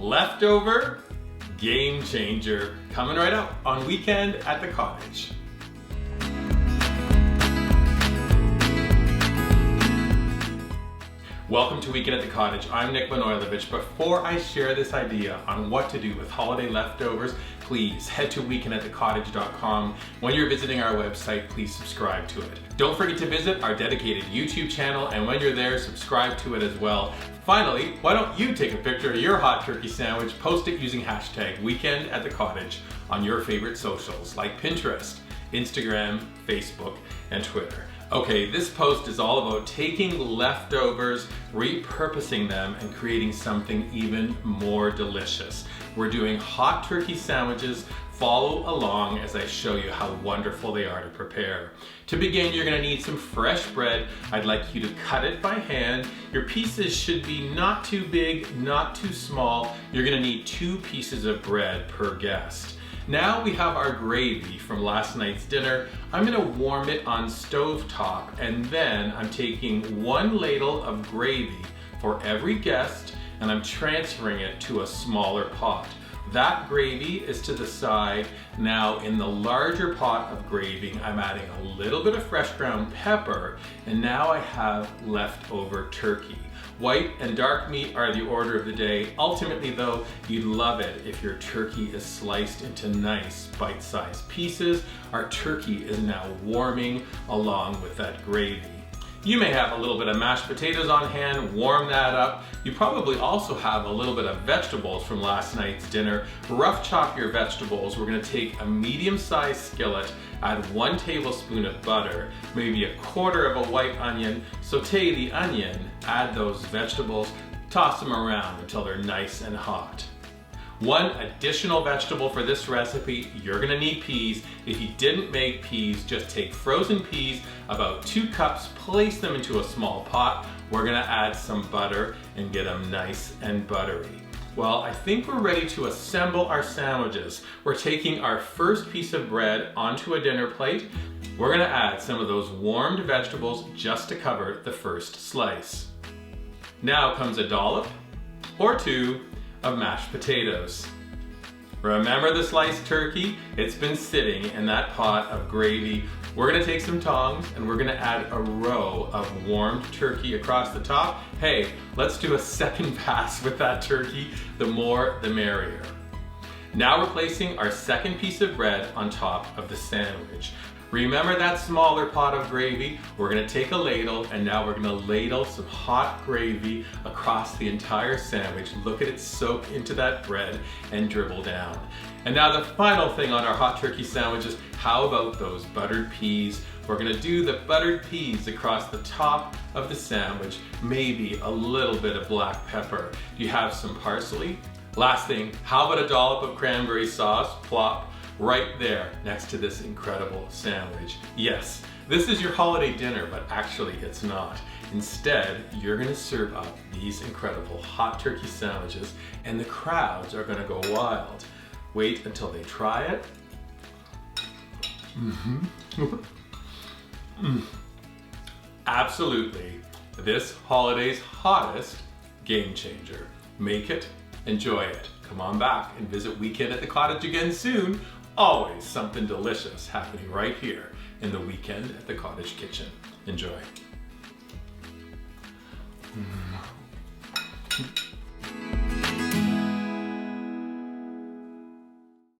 leftover game changer, coming right up on Weekend at the Cottage. Welcome to Weekend at the Cottage. I'm Nick Manoilovich. Before I share this idea on what to do with holiday leftovers, please head to weekendatthecottage.com. When you're visiting our website, please subscribe to it. Don't forget to visit our dedicated YouTube channel, and when you're there, subscribe to it as well. Finally, why don't you take a picture of your hot turkey sandwich, post it using hashtag #WeekendAtTheCottage on your favorite socials like Pinterest, Instagram, Facebook, and Twitter. Okay, this post is all about taking leftovers, repurposing them, and creating something even more delicious. We're doing hot turkey sandwiches. Follow along as I show you how wonderful they are to prepare. To begin, you're gonna need some fresh bread. I'd like you to cut it by hand. Your pieces should be not too big, not too small. You're gonna need 2 pieces of bread per guest. Now we have our gravy from last night's dinner. I'm gonna warm it on stovetop, and then I'm taking 1 ladle of gravy for every guest, and I'm transferring it to a smaller pot. That gravy is to the side. Now in the larger pot of gravy, I'm adding a little bit of fresh ground pepper, and now I have leftover turkey. White and dark meat are the order of the day. Ultimately though, you'd love it if your turkey is sliced into nice bite-sized pieces. Our turkey is now warming along with that gravy. You may have a little bit of mashed potatoes on hand, warm that up. You probably also have a little bit of vegetables from last night's dinner. Rough chop your vegetables. We're gonna take a medium-sized skillet, add 1 tablespoon of butter, maybe 1/4 of a white onion, saute the onion, add those vegetables, toss them around until they're nice and hot. 1 additional vegetable for this recipe, you're gonna need peas. If you didn't make peas, just take frozen peas, about 2 cups, place them into a small pot. We're gonna add some butter and get them nice and buttery. Well, I think we're ready to assemble our sandwiches. We're taking our first piece of bread onto a dinner plate. We're gonna add some of those warmed vegetables just to cover the first slice. Now comes a dollop or 2 of mashed potatoes. Remember the sliced turkey? It's been sitting in that pot of gravy. We're gonna take some tongs and we're gonna add a row of warmed turkey across the top. Hey, let's do a second pass with that turkey. The more, the merrier. Now we're placing our second piece of bread on top of the sandwich. Remember that smaller pot of gravy? We're gonna take a ladle, and now we're gonna ladle some hot gravy across the entire sandwich. Look at it soak into that bread and dribble down. And now the final thing on our hot turkey sandwiches, how about those buttered peas? We're gonna do the buttered peas across the top of the sandwich, maybe a little bit of black pepper. Do you have some parsley? Last thing, how about a dollop of cranberry sauce? Plop. Right there next to this incredible sandwich. Yes, this is your holiday dinner, but actually it's not. Instead, you're gonna serve up these incredible hot turkey sandwiches, and the crowds are gonna go wild. Wait until they try it. Absolutely, this holiday's hottest game changer. Make it, enjoy it. Come on back and visit Weekend at the Cottage again soon. Always something delicious happening right here in the Weekend at the Cottage kitchen. Enjoy.